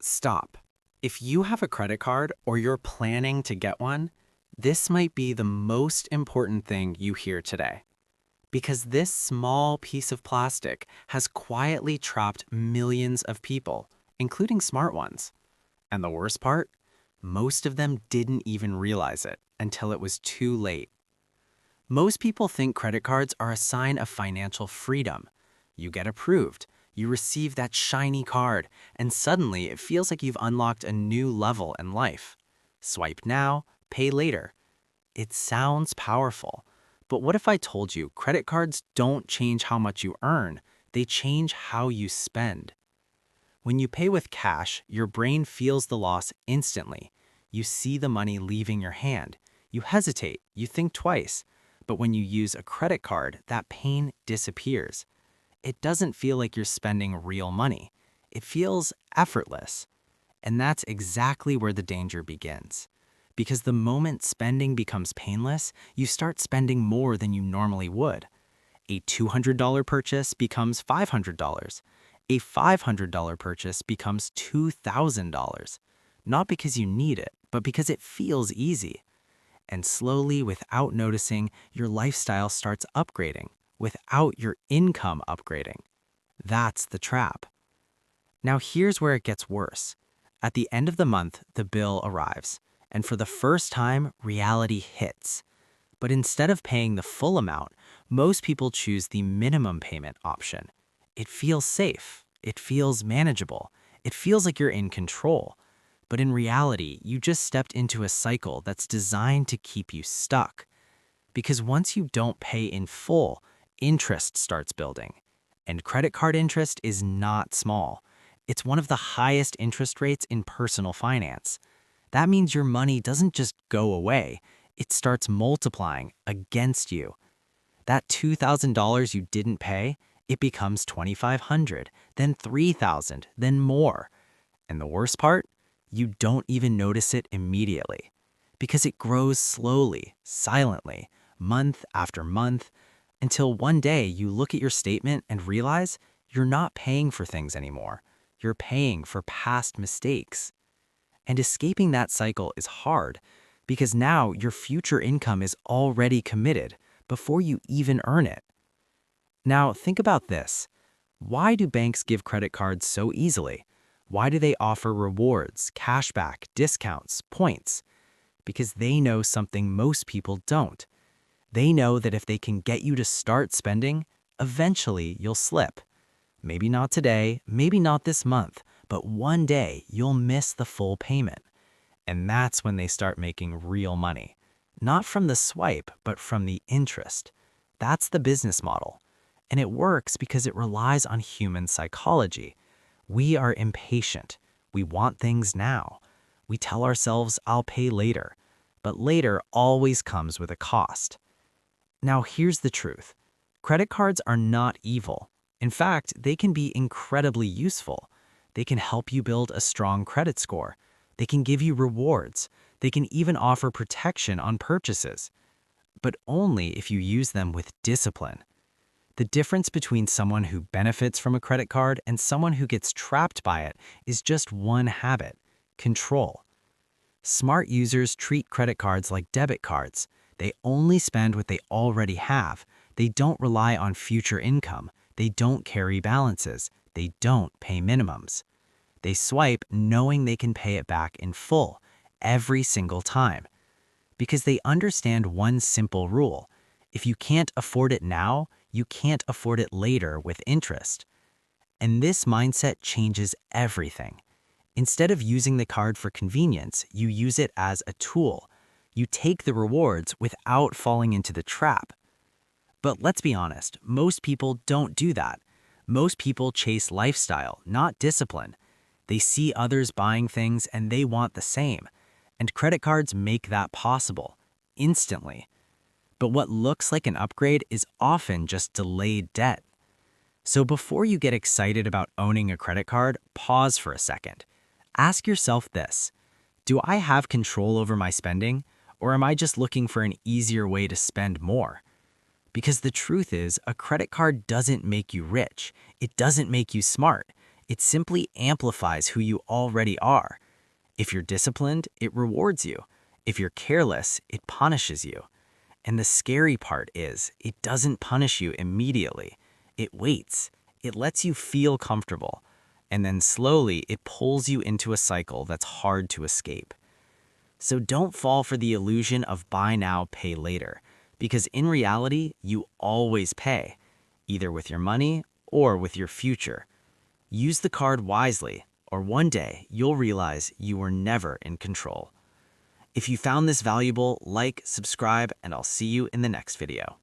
Stop. If you have a credit card or you're planning to get one, this might be the most important thing you hear today. Because this small piece of plastic has quietly trapped millions of people, including smart ones. And the worst part? Most of them didn't even realize it until it was too late. Most people think credit cards are a sign of financial freedom. You get approved, you receive that shiny card, and suddenly it feels like you've unlocked a new level in life. Swipe now, pay later. It sounds powerful, but what if I told you credit cards don't change how much you earn, they change how you spend? When you pay with cash, your brain feels the loss instantly. You see the money leaving your hand. You hesitate, you think twice. But when you use a credit card, that pain disappears. It doesn't feel like you're spending real money. It feels effortless. And that's exactly where the danger begins. Because the moment spending becomes painless, you start spending more than you normally would. A $200 purchase becomes $500. A $500 purchase becomes $2,000. Not because you need it, but because it feels easy. And slowly, without noticing, your lifestyle starts upgrading without your income upgrading. That's the trap. Now here's where it gets worse. At the end of the month, the bill arrives, and for the first time, reality hits. But instead of paying the full amount, most people choose the minimum payment option. It feels safe. It feels manageable. It feels like you're in control. But in reality, you just stepped into a cycle that's designed to keep you stuck. Because once you don't pay in full, interest starts building. And credit card interest is not small. It's one of the highest interest rates in personal finance. That means your money doesn't just go away, it starts multiplying against you. That $2,000 you didn't pay, it becomes $2,500, then $3,000, then more. And the worst part? You don't even notice it immediately. Because it grows slowly, silently, month after month, until one day you look at your statement and realize you're not paying for things anymore. You're paying for past mistakes. And escaping that cycle is hard because now your future income is already committed before you even earn it. Now, think about this. Why do banks give credit cards so easily? Why do they offer rewards, cashback, discounts, points? Because they know something most people don't. They know that if they can get you to start spending, eventually you'll slip. Maybe not today, maybe not this month, but one day you'll miss the full payment. And that's when they start making real money. Not from the swipe, but from the interest. That's the business model. And it works because it relies on human psychology. We are impatient. We want things now. We tell ourselves, I'll pay later. But later always comes with a cost. Now here's the truth. Credit cards are not evil. In fact, they can be incredibly useful. They can help you build a strong credit score. They can give you rewards. They can even offer protection on purchases. But only if you use them with discipline. The difference between someone who benefits from a credit card and someone who gets trapped by it is just one habit: control. Smart users treat credit cards like debit cards. They only spend what they already have. They don't rely on future income. They don't carry balances. They don't pay minimums. They swipe knowing they can pay it back in full every single time. Because they understand one simple rule. If you can't afford it now, you can't afford it later with interest. And this mindset changes everything. Instead of using the card for convenience, you use it as a tool. You take the rewards without falling into the trap. But let's be honest, most people don't do that. Most people chase lifestyle, not discipline. They see others buying things and they want the same. And credit cards make that possible, instantly. But what looks like an upgrade is often just delayed debt. So before you get excited about owning a credit card, pause for a second. Ask yourself this: do I have control over my spending, or am I just looking for an easier way to spend more? Because the truth is, a credit card doesn't make you rich. It doesn't make you smart. It simply amplifies who you already are. If you're disciplined, it rewards you. If you're careless, it punishes you. And the scary part is, it doesn't punish you immediately. It waits. It lets you feel comfortable. And then slowly, it pulls you into a cycle that's hard to escape. So don't fall for the illusion of buy now, pay later. Because in reality, you always pay, either with your money or with your future. Use the card wisely, or one day you'll realize you were never in control. If you found this valuable, like, subscribe, and I'll see you in the next video.